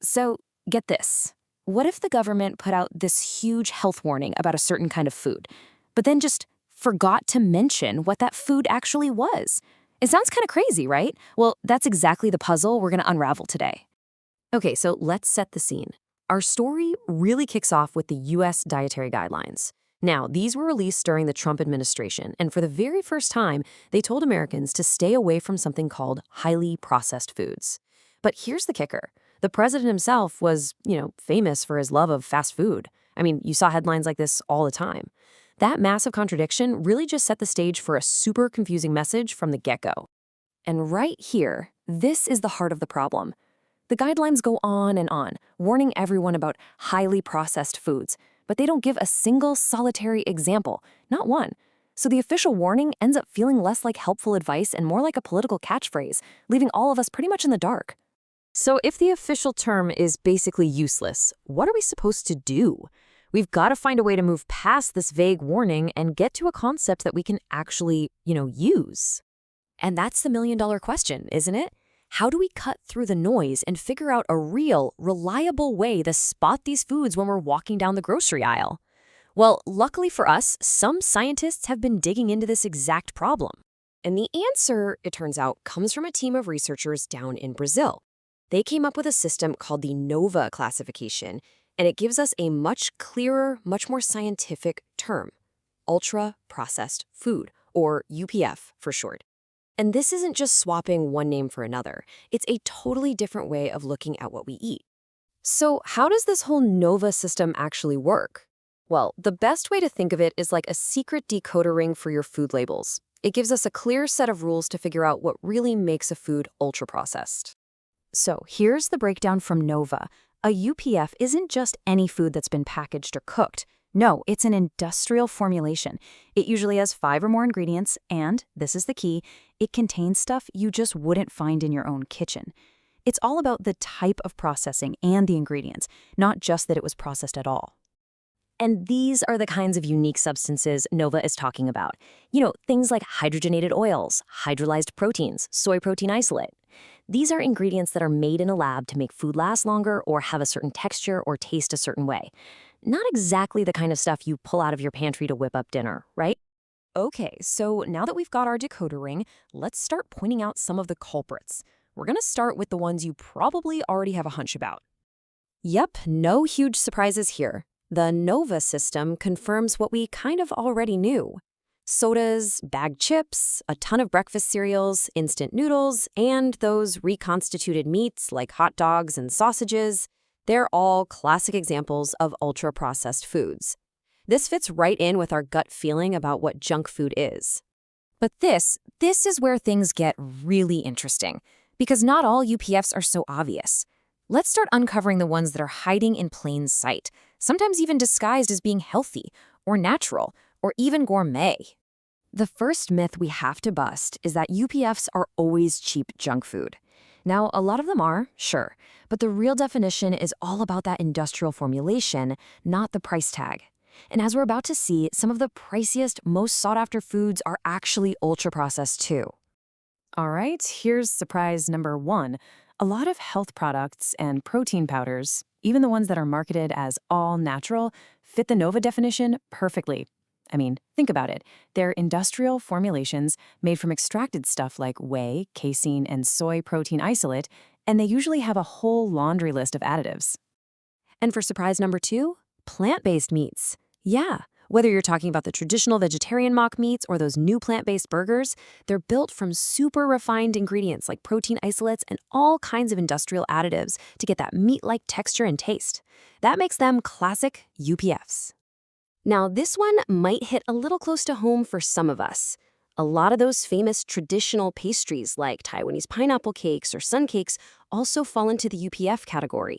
So, get this. What if the government put out this huge health warning about a certain kind of food, but then just forgot to mention what that food actually was? It sounds kind of crazy, right? Well, that's exactly the puzzle we're going to unravel today. Okay, so let's set the scene. Our story really kicks off with the U.S. dietary guidelines. Now, these were released during the Trump administration, and for the very first time, they told Americans to stay away from something called highly processed foods. But here's the kicker. The president himself was, famous for his love of fast food. I mean, you saw headlines like this all the time. That massive contradiction really just set the stage for a super confusing message from the get-go. And right here, this is the heart of the problem. The guidelines go on and on, warning everyone about highly processed foods, but they don't give a single solitary example, not one. So the official warning ends up feeling less like helpful advice and more like a political catchphrase, leaving all of us pretty much in the dark. So if the official term is basically useless, what are we supposed to do? We've got to find a way to move past this vague warning and get to a concept that we can actually, use. And that's the million-dollar question, isn't it? How do we cut through the noise and figure out a real, reliable way to spot these foods when we're walking down the grocery aisle? Well, luckily for us, some scientists have been digging into this exact problem. And the answer, it turns out, comes from a team of researchers down in Brazil. They came up with a system called the NOVA classification, and it gives us a much clearer, much more scientific term, ultra-processed food, or UPF for short. And this isn't just swapping one name for another. It's a totally different way of looking at what we eat. So how does this whole NOVA system actually work? Well, the best way to think of it is like a secret decoder ring for your food labels. It gives us a clear set of rules to figure out what really makes a food ultra-processed. So here's the breakdown from NOVA. A UPF isn't just any food that's been packaged or cooked. No, it's an industrial formulation. It usually has 5 or more ingredients, and, this is the key, it contains stuff you just wouldn't find in your own kitchen. It's all about the type of processing and the ingredients, not just that it was processed at all. And these are the kinds of unique substances NOVA is talking about. Things like hydrogenated oils, hydrolyzed proteins, soy protein isolate. These are ingredients that are made in a lab to make food last longer or have a certain texture or taste a certain way. Not exactly the kind of stuff you pull out of your pantry to whip up dinner, right? Okay, so now that we've got our decoder ring, let's start pointing out some of the culprits. We're going to start with the ones you probably already have a hunch about. Yep, no huge surprises here. The NOVA system confirms what we kind of already knew. Sodas, bagged chips, a ton of breakfast cereals, instant noodles, and those reconstituted meats like hot dogs and sausages, they're all classic examples of ultra-processed foods. This fits right in with our gut feeling about what junk food is. But this is where things get really interesting, because not all UPFs are so obvious. Let's start uncovering the ones that are hiding in plain sight, sometimes even disguised as being healthy, or natural, or even gourmet. The first myth we have to bust is that UPFs are always cheap junk food. Now, a lot of them are, sure, but the real definition is all about that industrial formulation, not the price tag. And as we're about to see, some of the priciest, most sought-after foods are actually ultra-processed too. All right, here's surprise number 1. A lot of health products and protein powders, even the ones that are marketed as all natural, fit the NOVA definition perfectly. I mean, think about it. They're industrial formulations made from extracted stuff like whey, casein, and soy protein isolate, and they usually have a whole laundry list of additives. And for surprise number 2, plant-based meats. Yeah, whether you're talking about the traditional vegetarian mock meats or those new plant-based burgers, they're built from super refined ingredients like protein isolates and all kinds of industrial additives to get that meat-like texture and taste. That makes them classic UPFs. Now, this one might hit a little close to home for some of us. A lot of those famous traditional pastries like Taiwanese pineapple cakes or sun cakes also fall into the UPF category.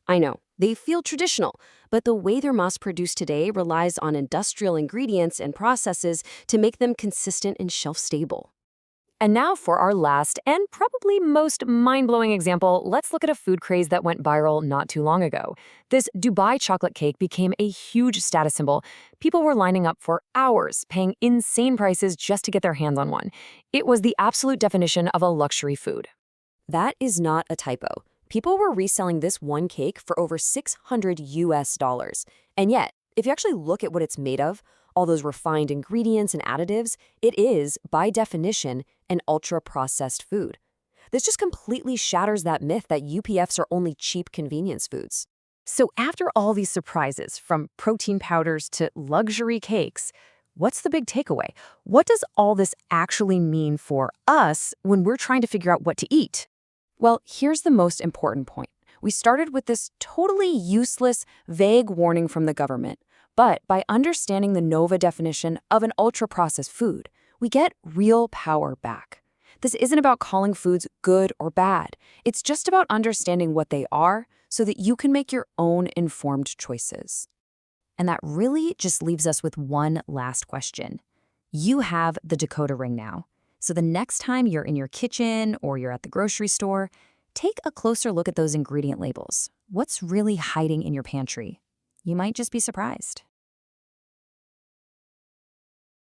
I know, they feel traditional, but the way they're mass-produced today relies on industrial ingredients and processes to make them consistent and shelf-stable. And now for our last and probably most mind-blowing example, let's look at a food craze that went viral not too long ago. This Dubai chocolate cake became a huge status symbol. People were lining up for hours, paying insane prices just to get their hands on one. It was the absolute definition of a luxury food. That is not a typo. People were reselling this one cake for over 600 US dollars. And yet, if you actually look at what it's made of, all those refined ingredients and additives, it is, by definition, an ultra-processed food. This just completely shatters that myth that UPFs are only cheap convenience foods. So after all these surprises, from protein powders to luxury cakes, what's the big takeaway? What does all this actually mean for us when we're trying to figure out what to eat? Well, here's the most important point. We started with this totally useless, vague warning from the government. But by understanding the NOVA definition of an ultra-processed food, we get real power back. This isn't about calling foods good or bad. It's just about understanding what they are so that you can make your own informed choices. And that really just leaves us with one last question. You have the decoder ring now. So the next time you're in your kitchen or you're at the grocery store, take a closer look at those ingredient labels. What's really hiding in your pantry? You might just be surprised.